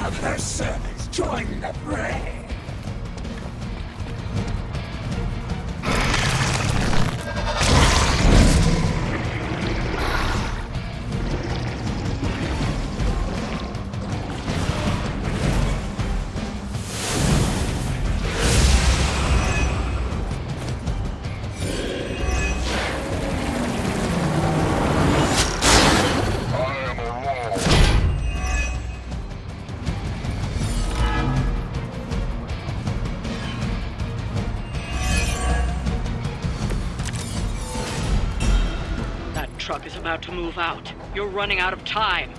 of her servants join the fray. Truck is about to move out. You're running out of time.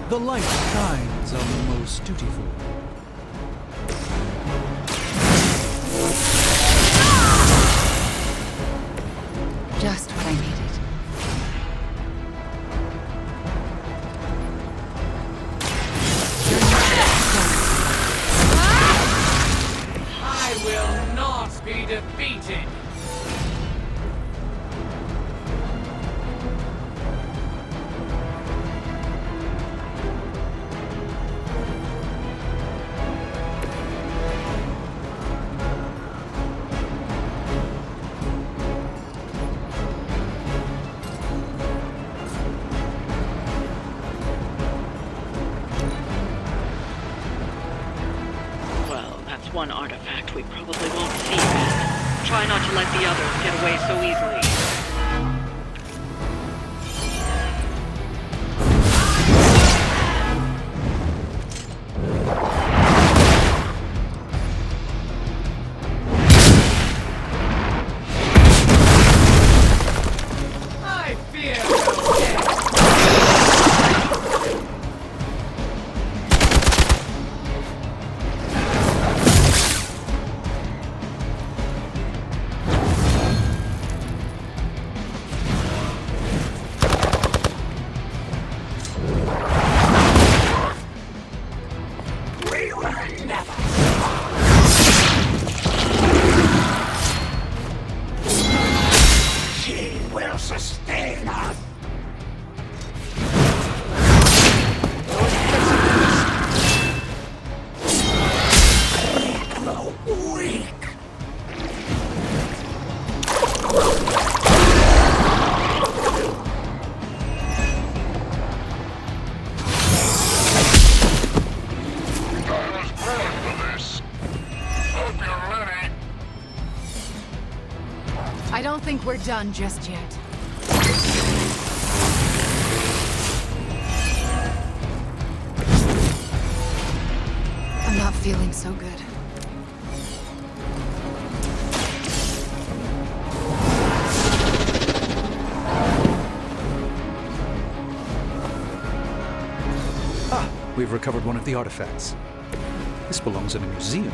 The light shines on the most dutiful. Just what I needed. I will not be defeated! One artifact we probably won't see again. Try not to let the others get away so easily. I fear no death! Sustain us! Weak! I was born for this. Hope you're ready. I don't think we're done just yet. I'm not feeling so good. We've recovered one of the artifacts. This belongs in a museum.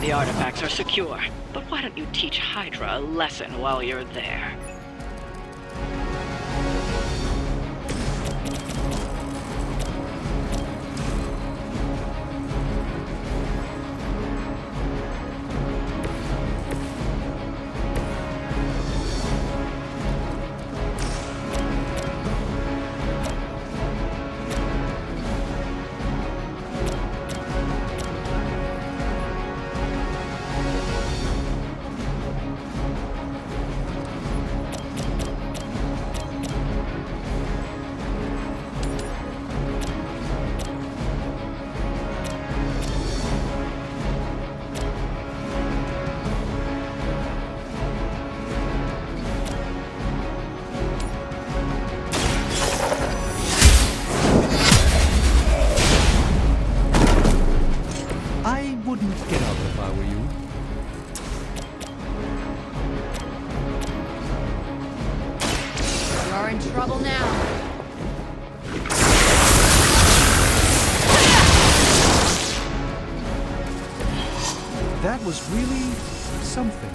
The artifacts are secure, but why don't you teach Hydra a lesson while you're there? now. That was really something.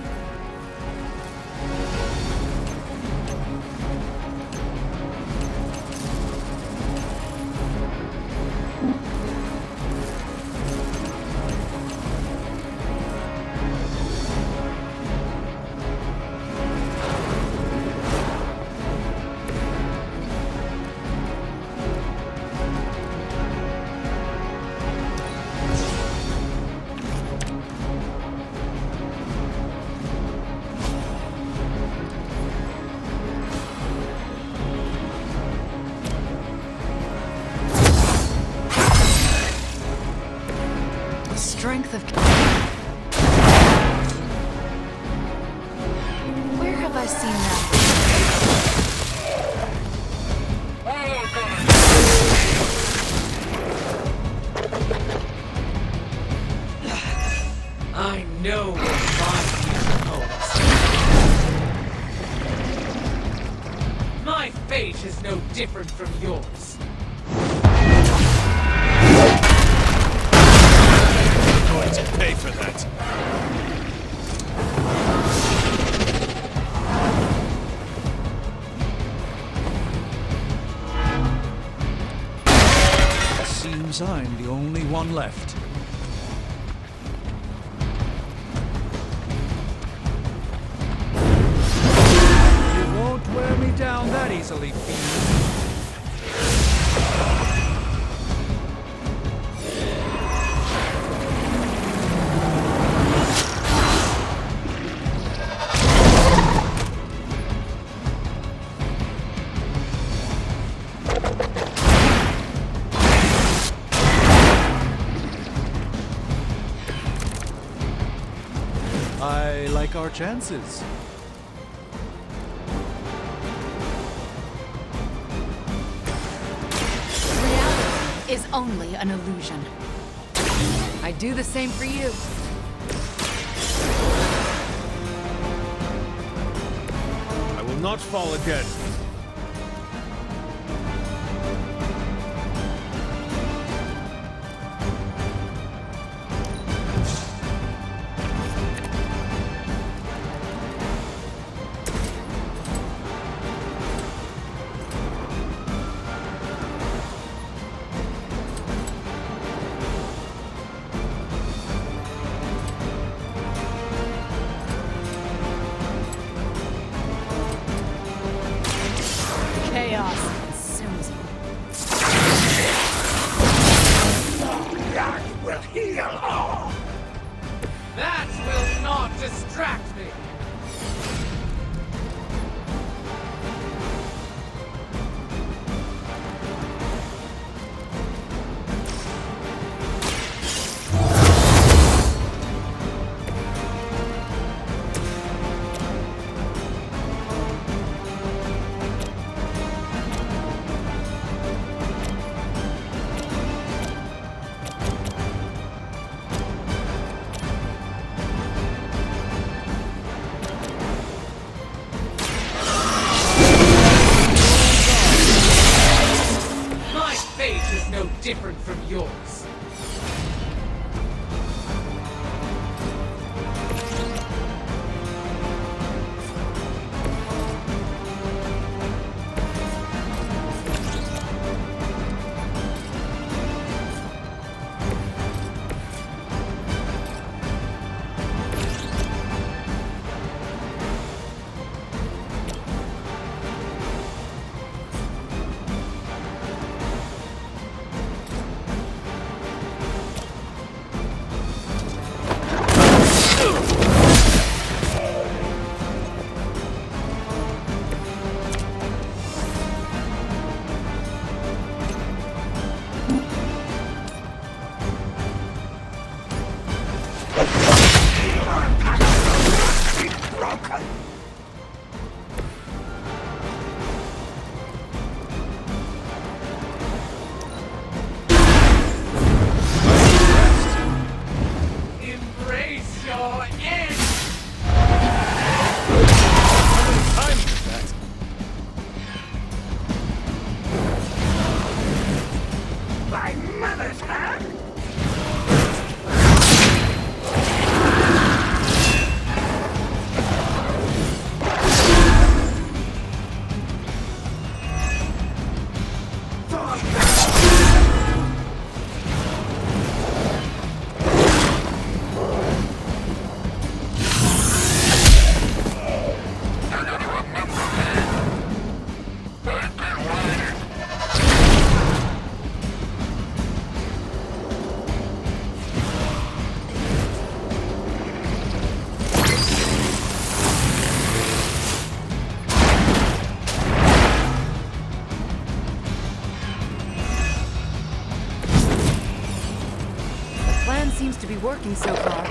Strength of... Where have I seen that? I know what my future holds. My fate is no different from yours. Going to pay for that. Seems I'm the only one left. You won't wear me down that easily, Fiend. I like our chances. Reality is only an illusion. I do the same for you. I will not fall again. Chaos consumes you. That will heal all. That will not distract me. My fate is no different from yours. seems to be working so far.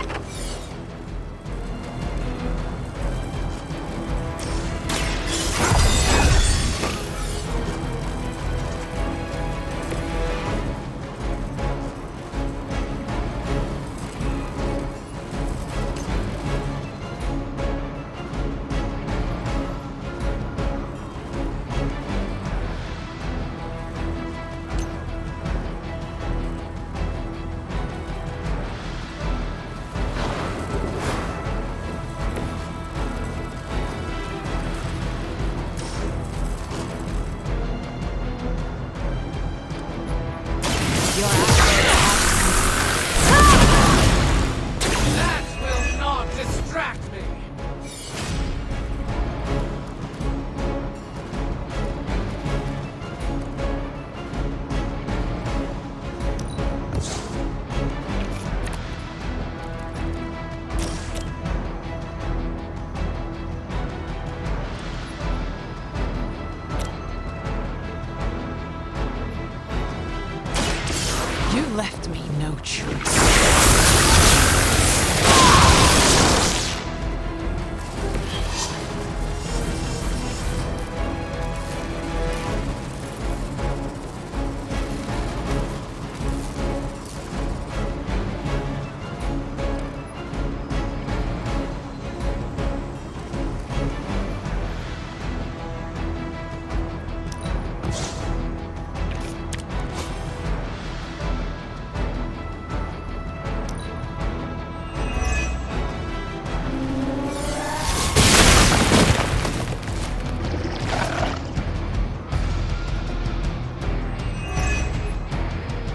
That will not distract me! You left me no choice.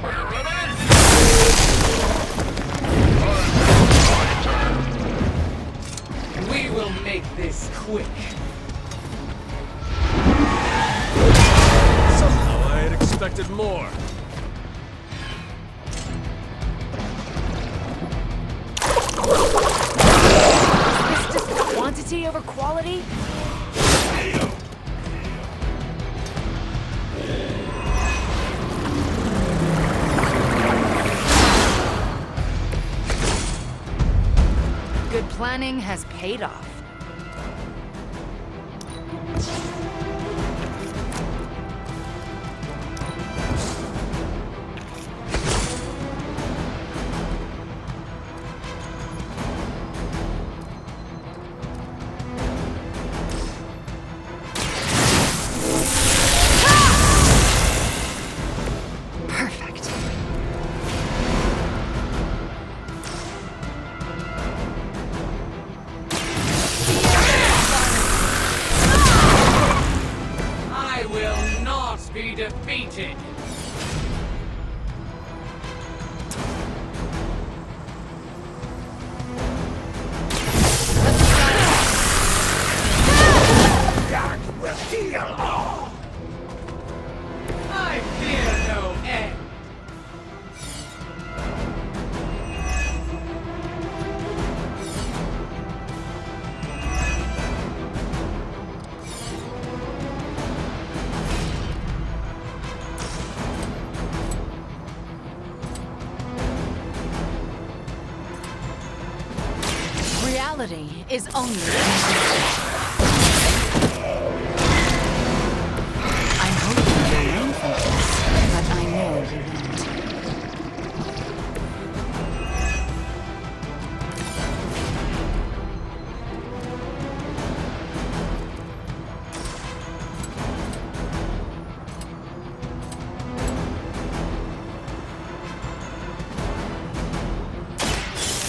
Are you ready? We will make this quick. Somehow I had expected more. Is this just quantity over quality? Good planning has paid off. Perfect. I will not be defeated. That will heal all! I fear no end. Reality is only an illusion. I'm hoping you learn from this, but I know you won't.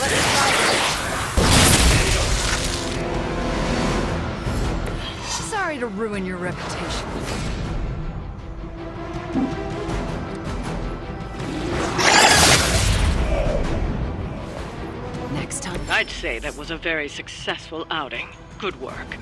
Let's try this. Sorry to ruin your reputation. Next time. I'd say that was a very successful outing. Good work.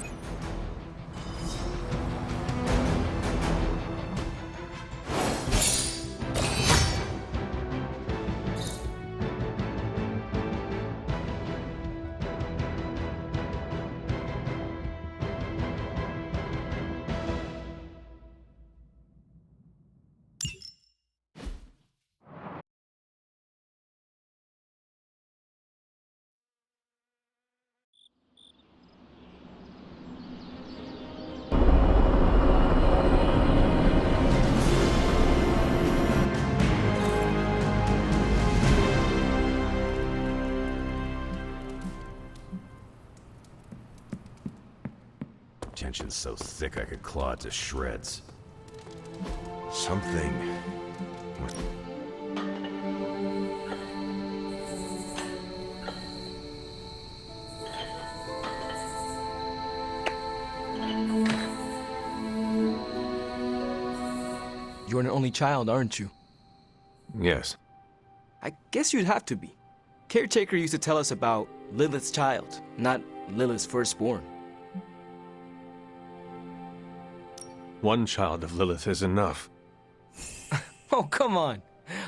tension's so thick I could claw it to shreds. Something... You're an only child, aren't you? Yes. I guess you'd have to be. Caretaker used to tell us about Lilith's child, not Lilith's firstborn. One child of Lilith is enough. Oh, come on.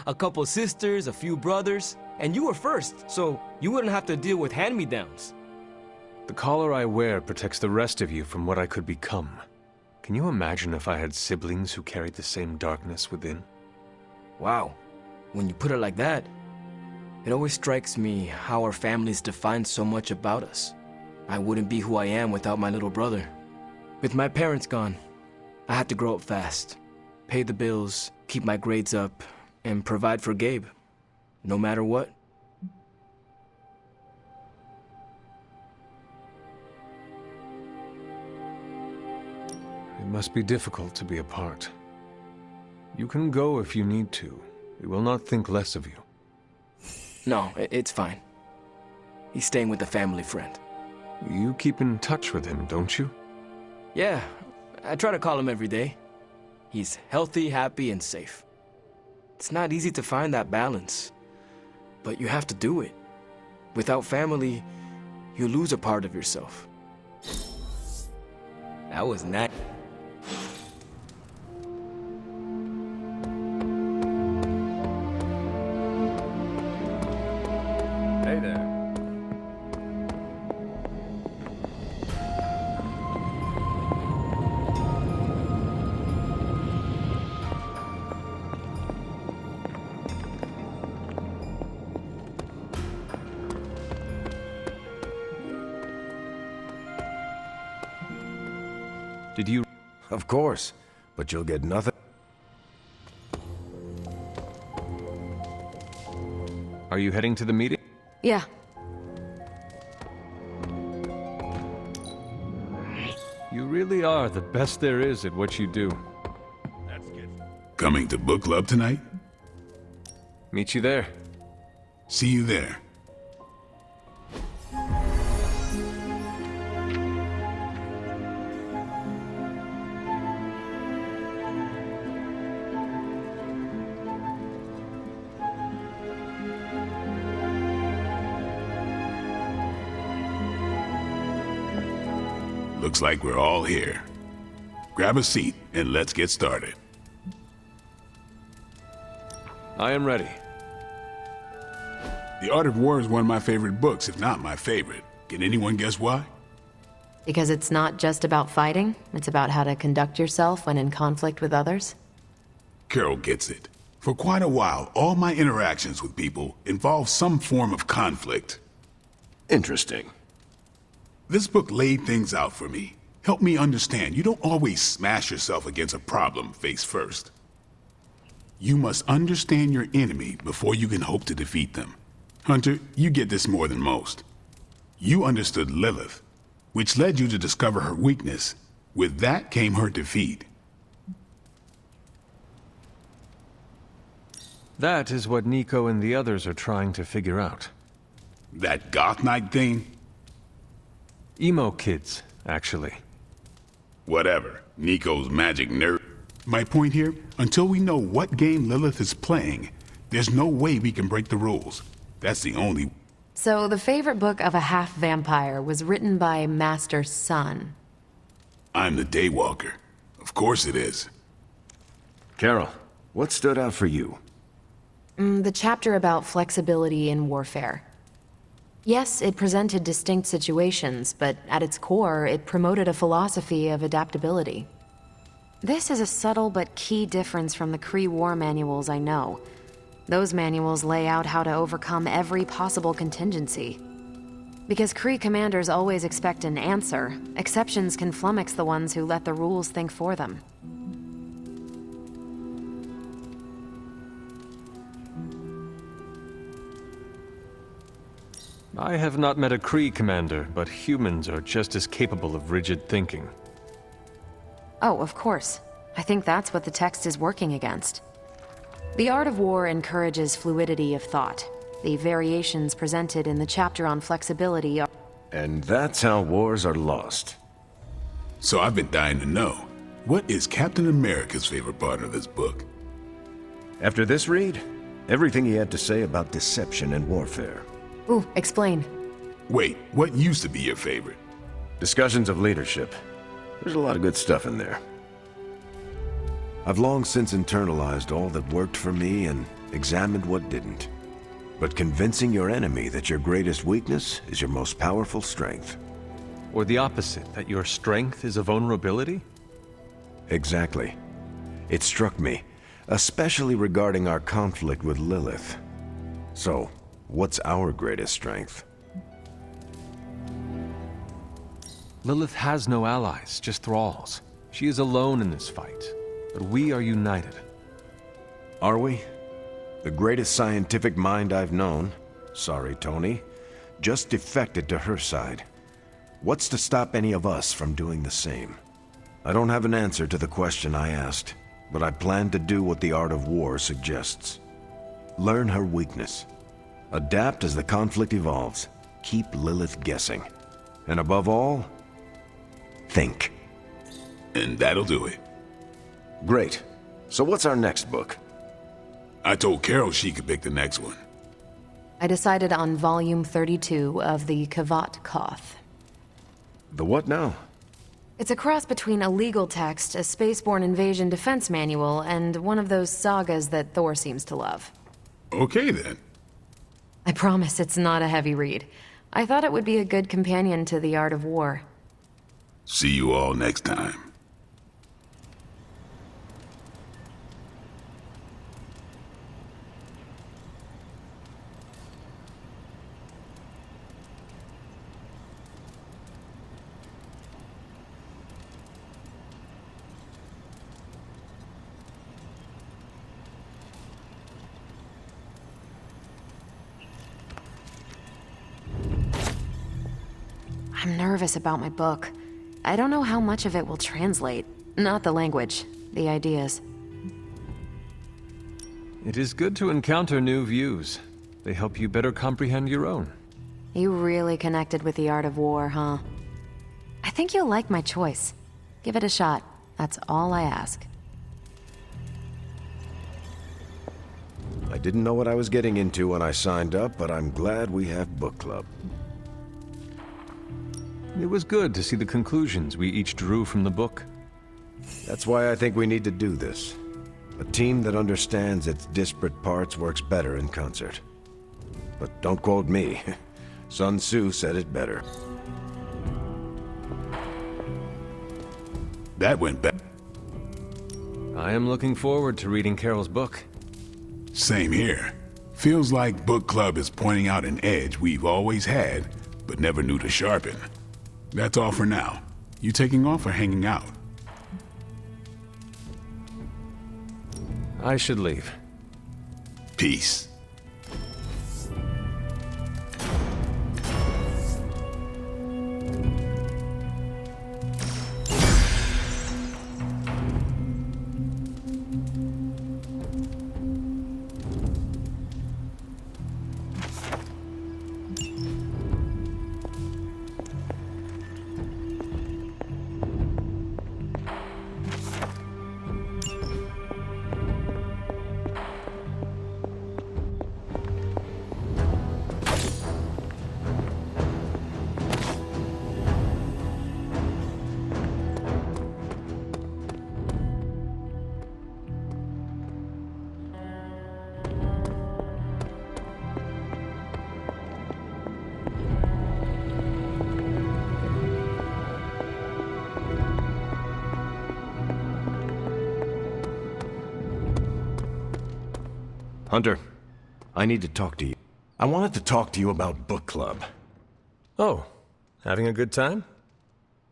A couple sisters, a few brothers, and you were first, so you wouldn't have to deal with hand-me-downs. The collar I wear protects the rest of you from what I could become. Can you imagine if I had siblings who carried the same darkness within? Wow. When you put it like that, it always strikes me how our families define so much about us. I wouldn't be who I am without my little brother. With my parents gone, I had to grow up fast, pay the bills, keep my grades up, and provide for Gabe, no matter what. It must be difficult to be apart. You can go if you need to. We will not think less of you. No, it's fine. He's staying with a family friend. You keep in touch with him, don't you? Yeah, I try to call him every day. He's healthy, happy, and safe. It's not easy to find that balance, but you have to do it. Without family, you lose a part of yourself. That was nice. Hey there. Did you... Of course, but you'll get nothing. Are you heading to the meeting? Yeah. You really are the best there is at what you do. Coming to book club tonight? Meet you there. See you there. Looks like we're all here. Grab a seat and let's get started. I am ready. The Art of War is one of my favorite books, if not my favorite. Can anyone guess why? Because it's not just about fighting, it's about how to conduct yourself when in conflict with others. Carol gets it. For quite a while, all my interactions with people involve some form of conflict. Interesting. This book laid things out for me. Helped me understand you don't always smash yourself against a problem face first. You must understand your enemy before you can hope to defeat them. Hunter, you get this more than most. You understood Lilith, which led you to discover her weakness. With that came her defeat. That is what Nico and the others are trying to figure out. That Goth Knight thing? Emo kids, actually. Whatever. Nico's magic nerd. My point here, until we know what game Lilith is playing, there's no way we can break the rules. That's the only... So the favorite book of a half-vampire was written by Master's son. I'm the Daywalker. Of course it is. Carol, what stood out for you? The chapter about flexibility in warfare. Yes, it presented distinct situations, but at its core, it promoted a philosophy of adaptability. This is a subtle but key difference from the Kree war manuals I know. Those manuals lay out how to overcome every possible contingency. Because Kree commanders always expect an answer, exceptions can flummox the ones who let the rules think for them. I have not met a Kree commander, but humans are just as capable of rigid thinking. Oh, of course. I think that's what the text is working against. The art of war encourages fluidity of thought. The variations presented in the chapter on flexibility are... And that's how wars are lost. So I've been dying to know, what is Captain America's favorite part of this book? After this read, everything he had to say about deception and warfare. Ooh, explain. Wait, what used to be your favorite? Discussions of leadership. There's a lot of good stuff in there. I've long since internalized all that worked for me and examined what didn't. But convincing your enemy that your greatest weakness is your most powerful strength. Or the opposite, that your strength is a vulnerability? Exactly. It struck me, especially regarding our conflict with Lilith. So, what's our greatest strength? Lilith has no allies, just thralls. She is alone in this fight, but we are united. Are we? The greatest scientific mind I've known, sorry Tony, just defected to her side. What's to stop any of us from doing the same? I don't have an answer to the question I asked, but I plan to do what the art of war suggests. Learn her weakness. Adapt as the conflict evolves. Keep Lilith guessing. And above all, think. And that'll do it. Great. So what's our next book? I told Carol she could pick the next one. I decided on volume 32 of the Kavat Koth. The what now? It's a cross between a legal text, a spaceborne invasion defense manual, and one of those sagas that Thor seems to love. Okay then. I promise it's not a heavy read. I thought it would be a good companion to The Art of War. See you all next time. I'm nervous about my book. I don't know how much of it will translate. Not the language, the ideas. It is good to encounter new views. They help you better comprehend your own. You really connected with The Art of War, huh? I think you'll like my choice. Give it a shot. That's all I ask. I didn't know what I was getting into when I signed up, but I'm glad we have book club. It was good to see the conclusions we each drew from the book. That's why I think we need to do this. A team that understands its disparate parts works better in concert. But don't quote me. Sun Tzu said it better. That went back. I am looking forward to reading Carol's book. Same here. Feels like book club is pointing out an edge we've always had, but never knew to sharpen. That's all for now. You taking off or hanging out? I should leave. Peace. Hunter, I need to talk to you. I wanted to talk to you about book club. Oh, having a good time?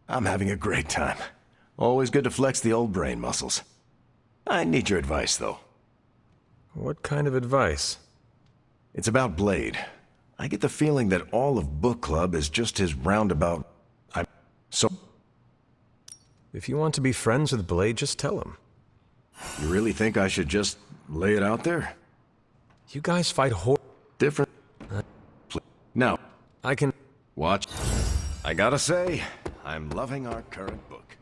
I'm having a great time. Always good to flex the old brain muscles. I need your advice, though. What kind of advice? It's about Blade. I get the feeling that all of book club is just his roundabout... If you want to be friends with Blade, just tell him. You really think I should just lay it out there? You guys fight Different. No. I can... Watch. I gotta say, I'm loving our current book.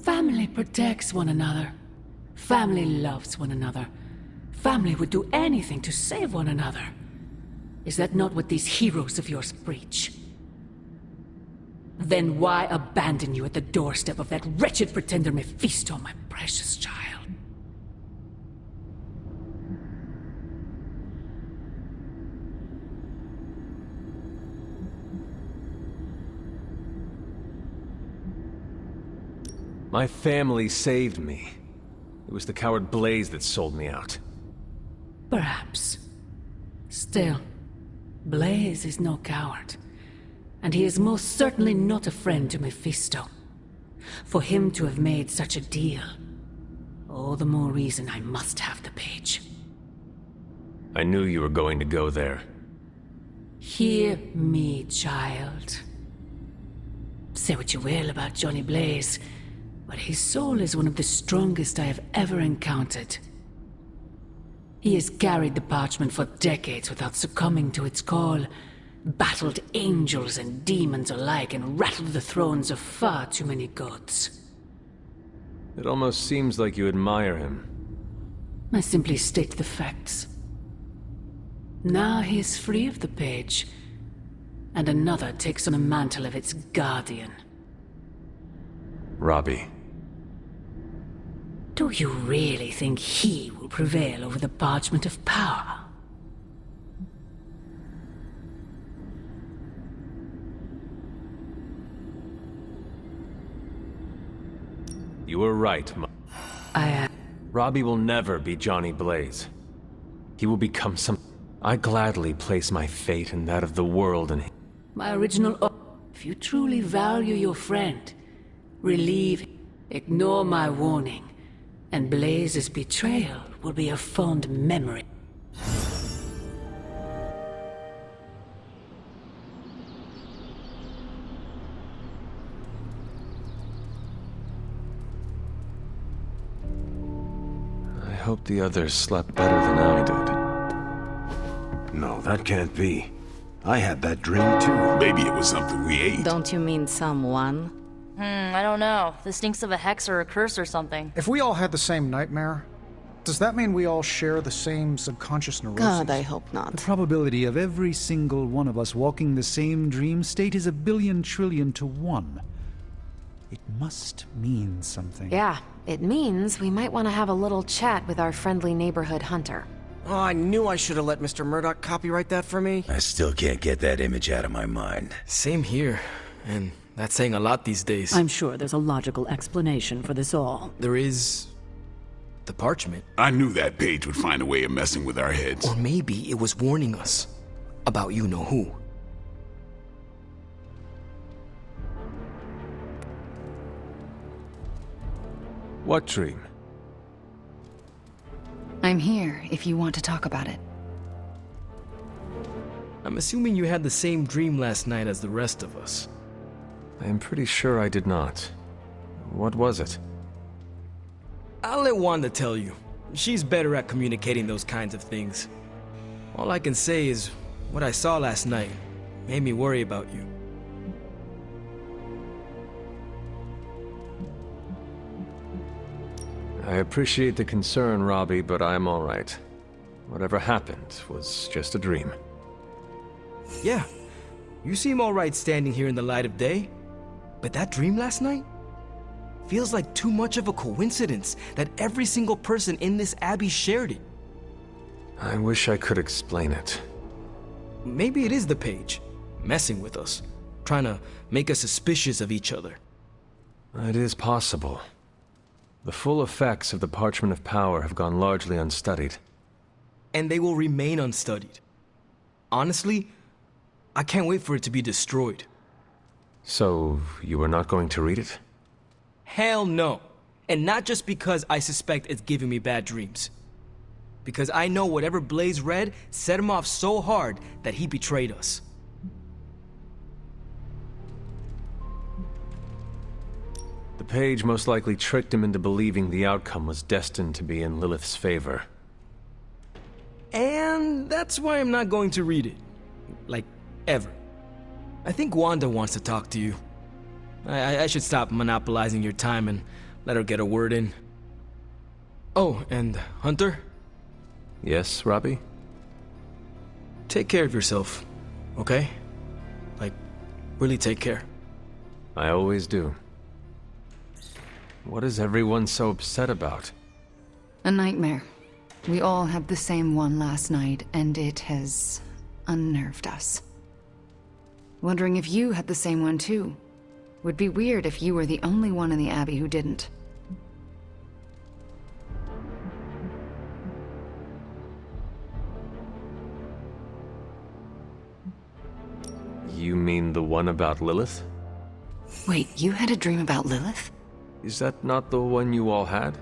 Family protects one another. Family loves one another. Family would do anything to save one another. Is that not what these heroes of yours preach? Then why abandon you at the doorstep of that wretched pretender Mephisto, my precious child? My family saved me. It was the coward Blaze that sold me out. Perhaps. Still, Blaze is no coward. And he is most certainly not a friend to Mephisto. For him to have made such a deal, all the more reason I must have the page. I knew you were going to go there. Hear me, child. Say what you will about Johnny Blaze, but his soul is one of the strongest I have ever encountered. He has carried the parchment for decades without succumbing to its call, battled angels and demons alike, and rattled the thrones of far too many gods. It almost seems like you admire him. I simply state the facts. Now he is free of the page, and another takes on the mantle of its guardian. Robbie. Do you really think he will prevail over the parchment of power? You were right, I Robbie will never be Johnny Blaze. He will become some... I gladly place my fate and that of the world in... My original... If you truly value your friend, relieve, ignore my warning, and Blaze's betrayal will be a fond memory. I hope the others slept better than I did. No, that can't be. I had that dream too. Maybe it was something we ate. Don't you mean someone? I don't know. This stinks of a hex or a curse or something. If we all had the same nightmare, does that mean we all share the same subconscious neurosis? God, I hope not. The probability of every single one of us walking the same dream state is 1 billion to 1. It must mean something. Yeah, it means we might want to have a little chat with our friendly neighborhood hunter. Oh, I knew I should have let Mr. Murdoch copyright that for me. I still can't get that image out of my mind. Same here, and that's saying a lot these days. I'm sure there's a logical explanation for this all. There is... the parchment. I knew that page would find a way of messing with our heads. Or maybe it was warning us about you-know-who. What dream? I'm here if you want to talk about it. I'm assuming you had the same dream last night as the rest of us. I am pretty sure I did not. What was it? I'll let Wanda tell you. She's better at communicating those kinds of things. All I can say is, what I saw last night made me worry about you. I appreciate the concern, Robbie, but I'm all right. Whatever happened was just a dream. Yeah, you seem all right standing here in the light of day. But that dream last night? Feels like too much of a coincidence that every single person in this abbey shared it. I wish I could explain it. Maybe it is the page, messing with us, trying to make us suspicious of each other. It is possible. The full effects of the Parchment of Power have gone largely unstudied. And they will remain unstudied. Honestly, I can't wait for it to be destroyed. So, you are not going to read it? Hell no. And not just because I suspect it's giving me bad dreams. Because I know whatever Blaze read set him off so hard that he betrayed us. The page most likely tricked him into believing the outcome was destined to be in Lilith's favor. And that's why I'm not going to read it. Like, ever. I think Wanda wants to talk to you. I should stop monopolizing your time and let her get a word in. Oh, and Hunter? Yes, Robbie? Take care of yourself, okay? Like, really take care. I always do. What is everyone so upset about? A nightmare. We all had the same one last night, and it has unnerved us. Wondering if you had the same one too. Would be weird if you were the only one in the Abbey who didn't. You mean the one about Lilith? Wait, you had a dream about Lilith? Is that not the one you all had?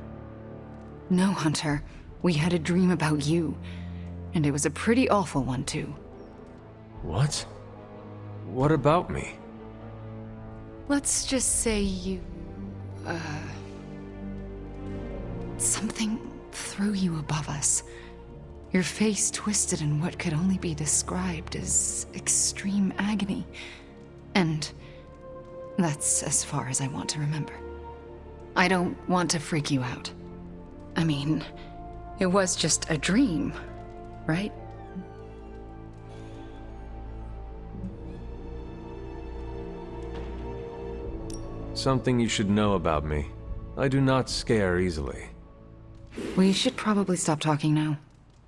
No, Hunter. We had a dream about you. And it was a pretty awful one too. What? What about me? Let's just say you... something threw you above us. Your face twisted in what could only be described as extreme agony. And that's as far as I want to remember. I don't want to freak you out. I mean, it was just a dream, right? Something you should know about me. I do not scare easily. We should probably stop talking now.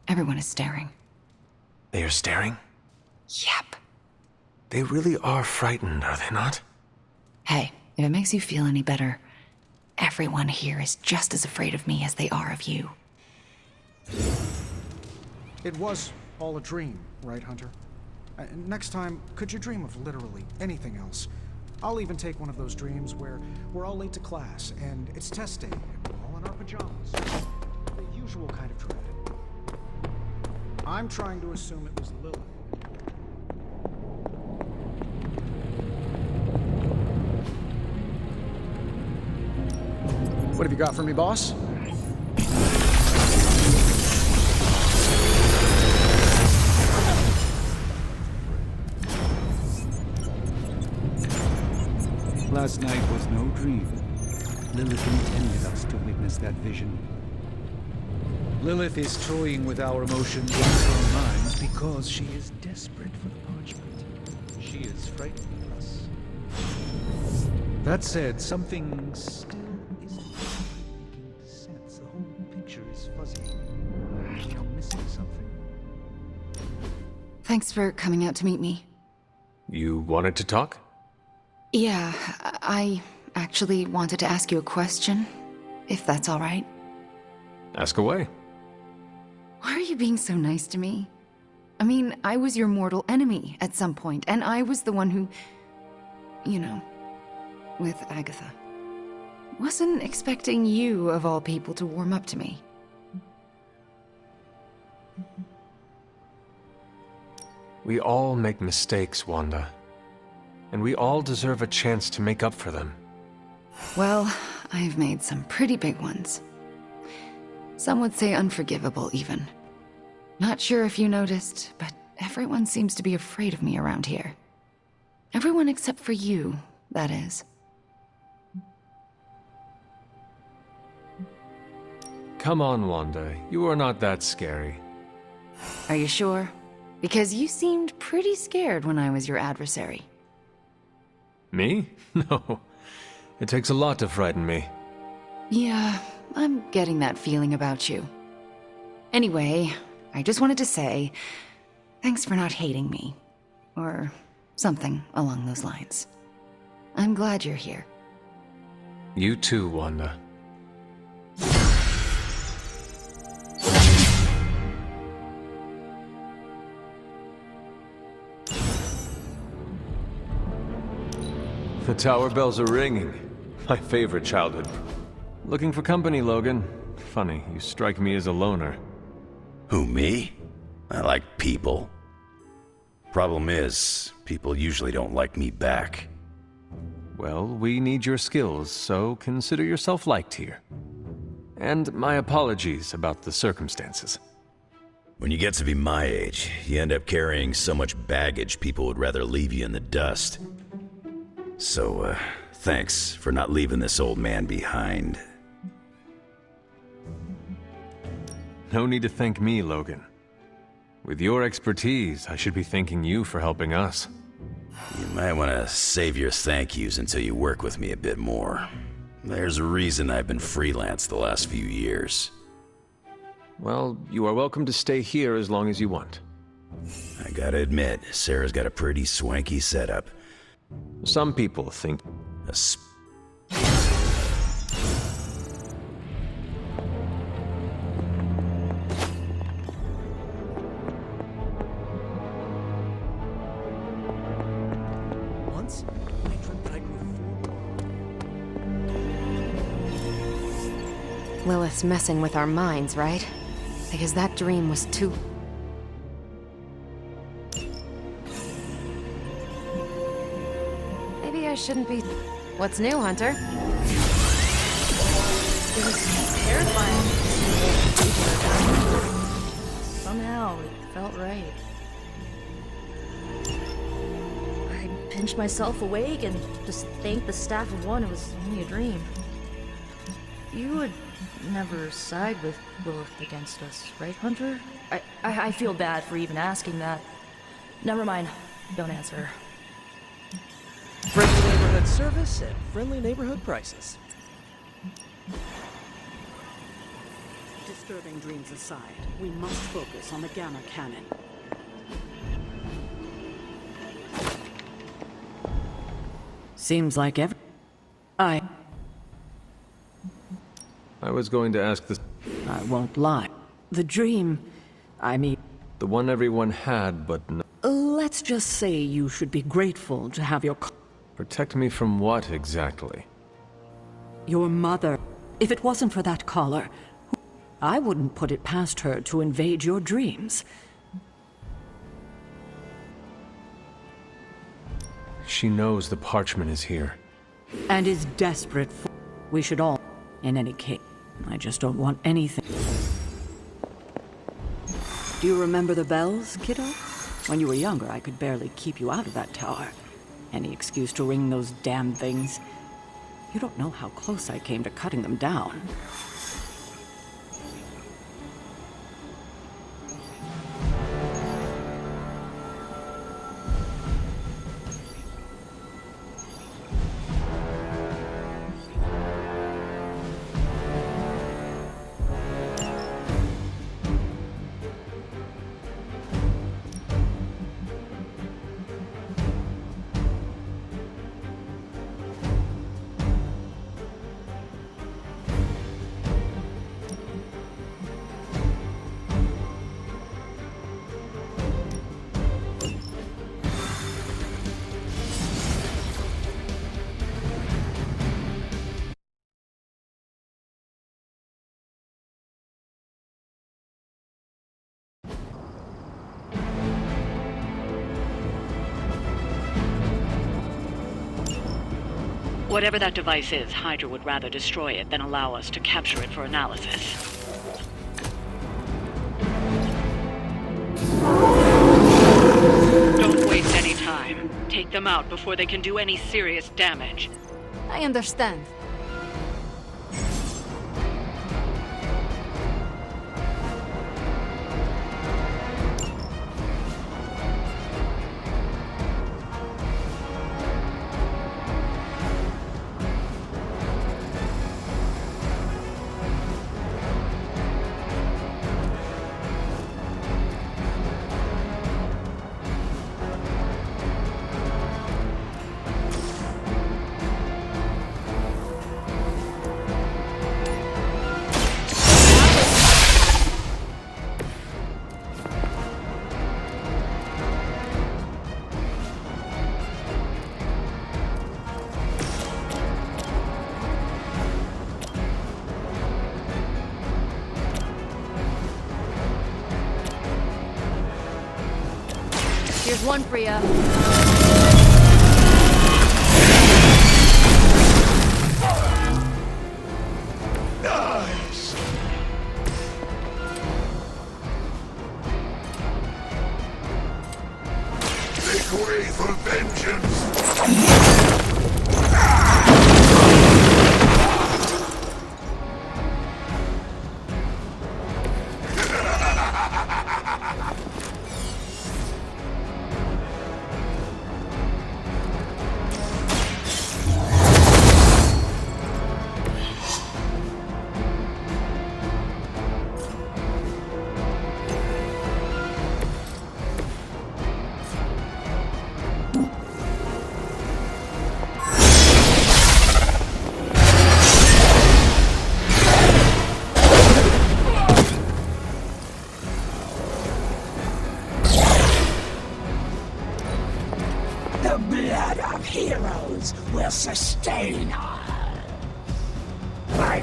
Everyone is staring. They are staring? Yep. They really are frightened, are they not? Hey, if it makes you feel any better, everyone here is just as afraid of me as they are of you. It was all a dream, right, Hunter? Next time, could you dream of literally anything else? I'll even take one of those dreams where we're all late to class, and it's test day, and we're all in our pajamas. The usual kind of dread. I'm trying to assume it was Lilith. What have you got for me, boss? Last night was no dream. Lilith intended us to witness that vision. Lilith is toying with our emotions and our minds because she is desperate for the parchment. She is frightening us. That said, something still isn't making sense. The whole picture is fuzzy. I'm missing something. Thanks for coming out to meet me. You wanted to talk? Yeah, I actually wanted to ask you a question, if that's all right. Ask away. Why are you being so nice to me? I mean, I was your mortal enemy at some point, and I was the one who... you know, with Agatha. Wasn't expecting you, of all people, to warm up to me. We all make mistakes, Wanda. And we all deserve a chance to make up for them. Well, I've made some pretty big ones. Some would say unforgivable, even. Not sure if you noticed, but everyone seems to be afraid of me around here. Everyone except for you, that is. Come on, Wanda. You are not that scary. Are you sure? Because you seemed pretty scared when I was your adversary. Me? No. It takes a lot to frighten me. Yeah, I'm getting that feeling about you. Anyway, I just wanted to say, thanks for not hating me. Or something along those lines. I'm glad you're here. You too, Wanda. The tower bells are ringing. My favorite childhood. Looking for company, Logan. Funny, you strike me as a loner. Who, me? I like people. Problem is, people usually don't like me back. Well, we need your skills, so consider yourself liked here. And my apologies about the circumstances. When you get to be my age, you end up carrying so much baggage people would rather leave you in the dust. So, thanks for not leaving this old man behind. No need to thank me, Logan. With your expertise, I should be thanking you for helping us. You might want to save your thank yous until you work with me a bit more. There's a reason I've been freelance the last few years. Well, you are welcome to stay here as long as you want. I gotta admit, Sarah's got a pretty swanky setup. Some people think... Once, I dreamt that I grew Lilith's messing with our minds, right? Because that dream was too... Maybe I shouldn't be... What's new, Hunter? It was terrifying. Somehow, it felt right. I pinched myself awake and just thanked the staff of one it was only a dream. You would never side with Lilith against us, right, Hunter? I feel bad for even asking that. Never mind. Don't answer. friendly neighborhood service at friendly neighborhood prices. Disturbing dreams aside, we must focus on the Gamma Cannon. Seems like I was going to ask this... I won't lie. The dream, I mean... The one everyone had, but no... Let's just say you should be grateful to have your... Protect me from what, exactly? Your mother. If it wasn't for that collar, I wouldn't put it past her to invade your dreams. She knows the parchment is here. And is desperate for... We should all... In any case, I just don't want anything... Do you remember the bells, kiddo? When you were younger, I could barely keep you out of that tower. Any excuse to ring those damn things. You don't know how close I came to cutting them down. Whatever that device is, Hydra would rather destroy it than allow us to capture it for analysis. Don't waste any time. Take them out before they can do any serious damage. I understand. Here's one for ya. Nice! Make way for vengeance! The blood of heroes will sustain us. I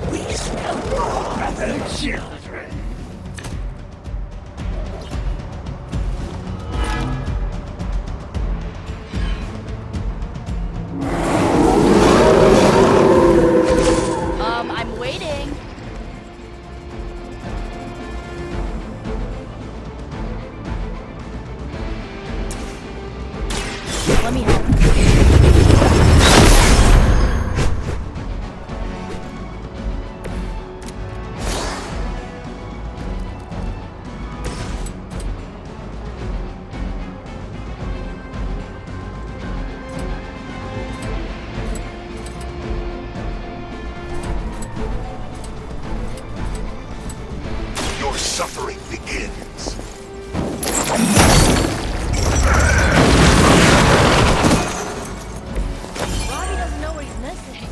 We smell more than children. I'm waiting. Let me help. Your suffering begins. Robbie doesn't know what he's missing.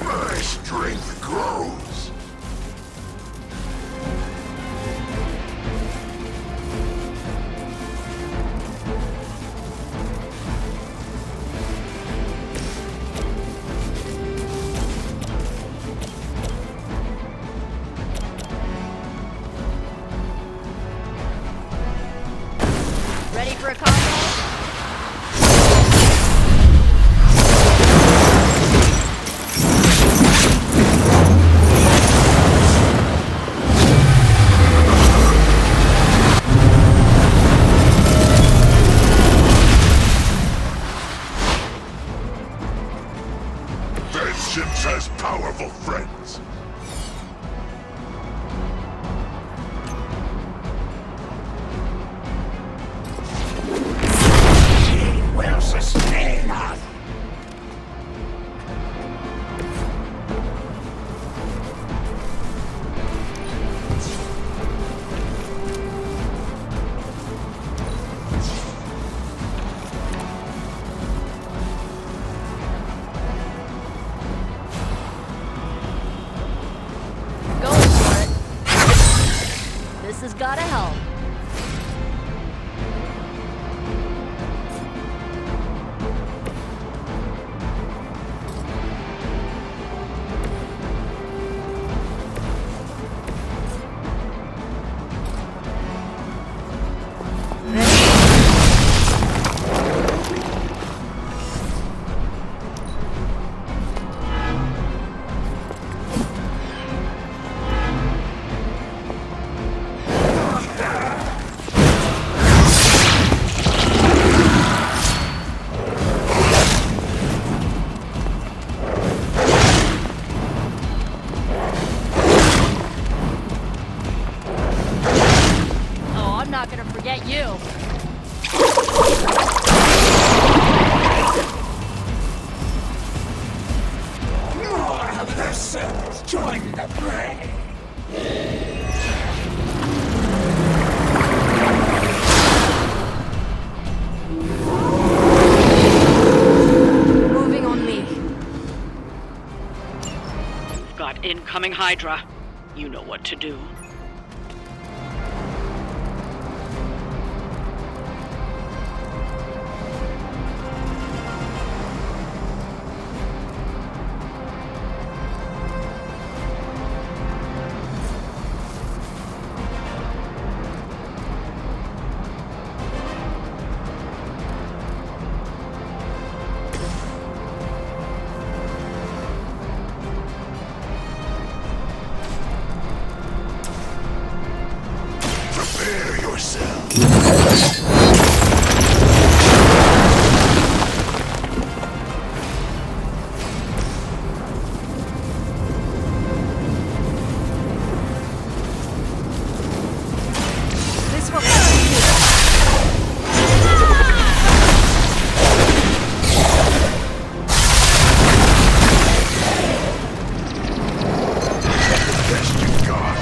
My strength grows. Ready for a combo? Vengeance has powerful friends. She will sustain us. Going for it. This has gotta help. Oh, I'm not gonna forget you. More of her souls join the fray. incoming Hydra. You know what to do. Prepare yourself. This will Best you got.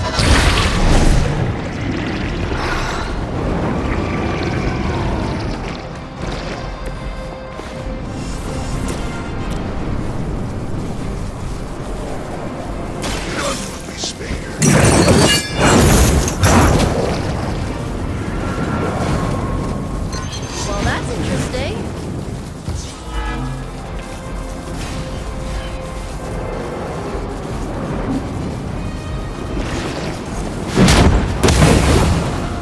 None will be spared. Well, that's interesting.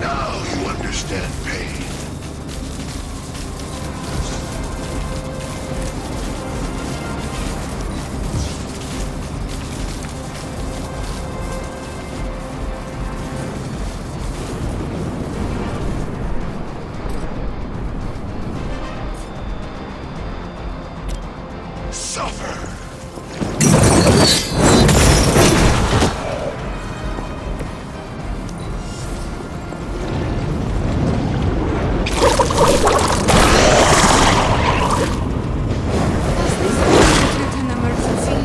Now you understand pain. Suffer. An emergency.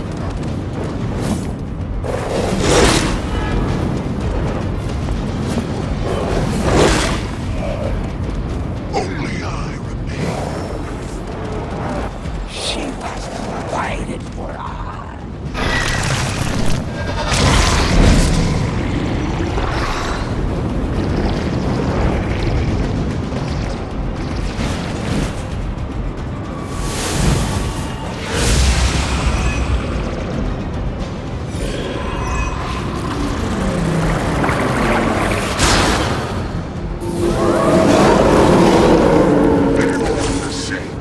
Only I remain. She was provided for us. Everyone the same.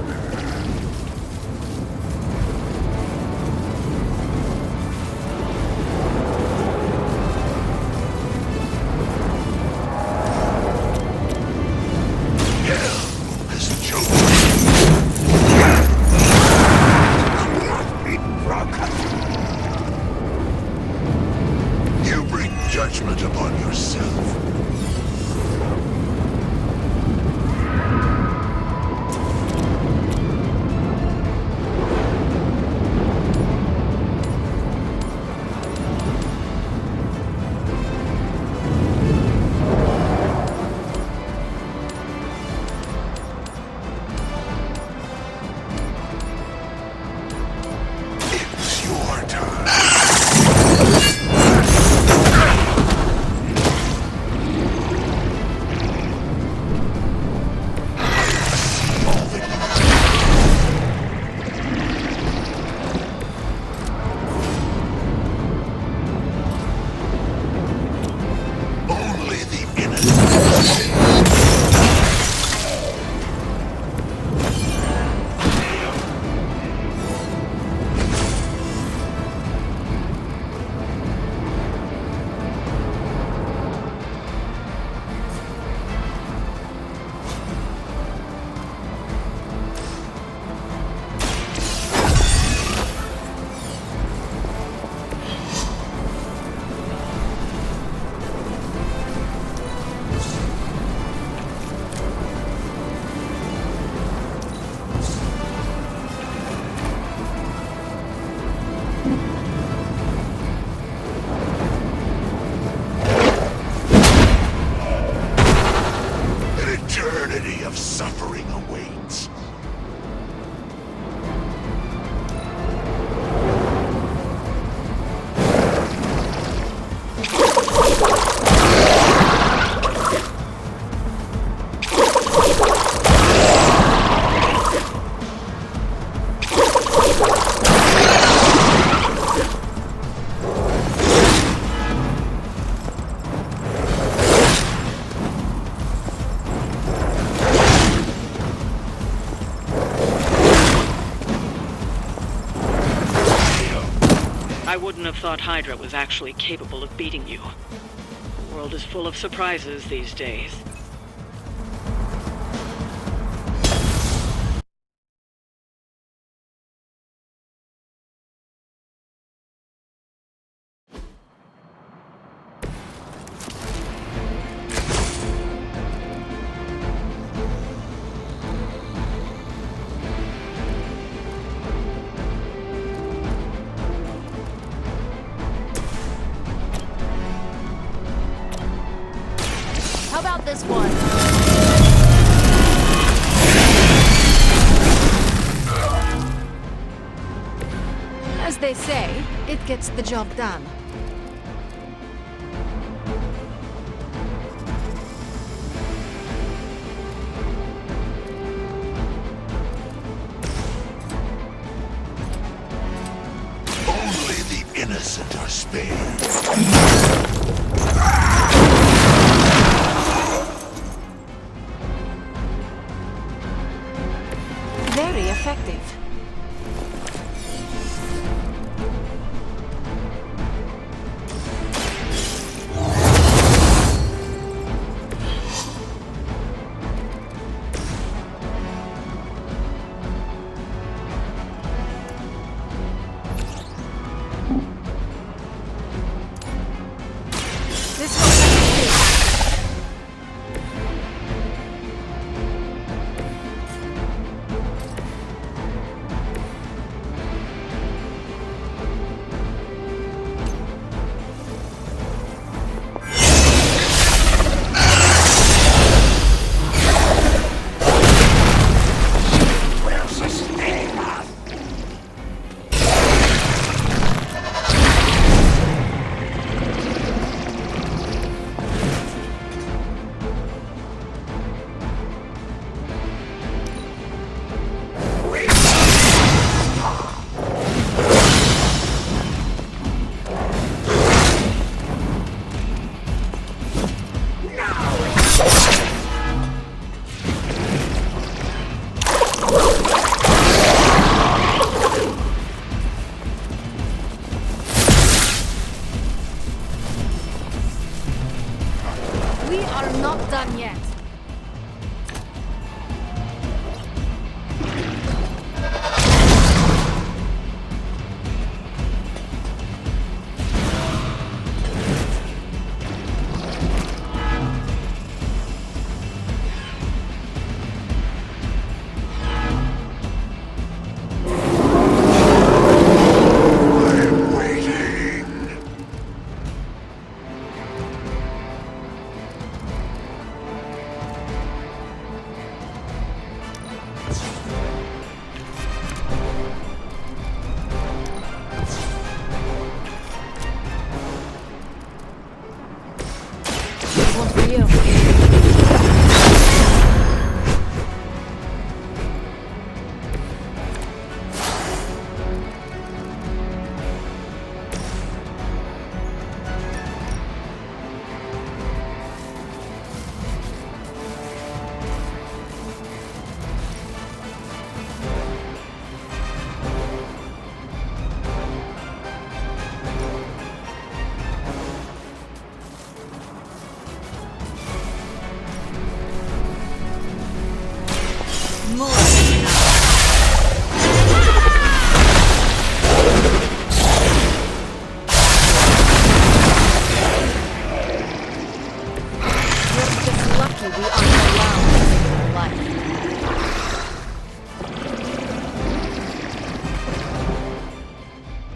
Hell has chosen. Not be broken. You bring judgment upon yourself. It's your time. All that only the innocent. of suffering awaits. have thought Hydra was actually capable of beating you. The world is full of surprises these days. How about this one? As they say, it gets the job done. Only the innocent are spared. Very effective. This Will sustain us. We are not done yet. I'm waiting. This one's for you.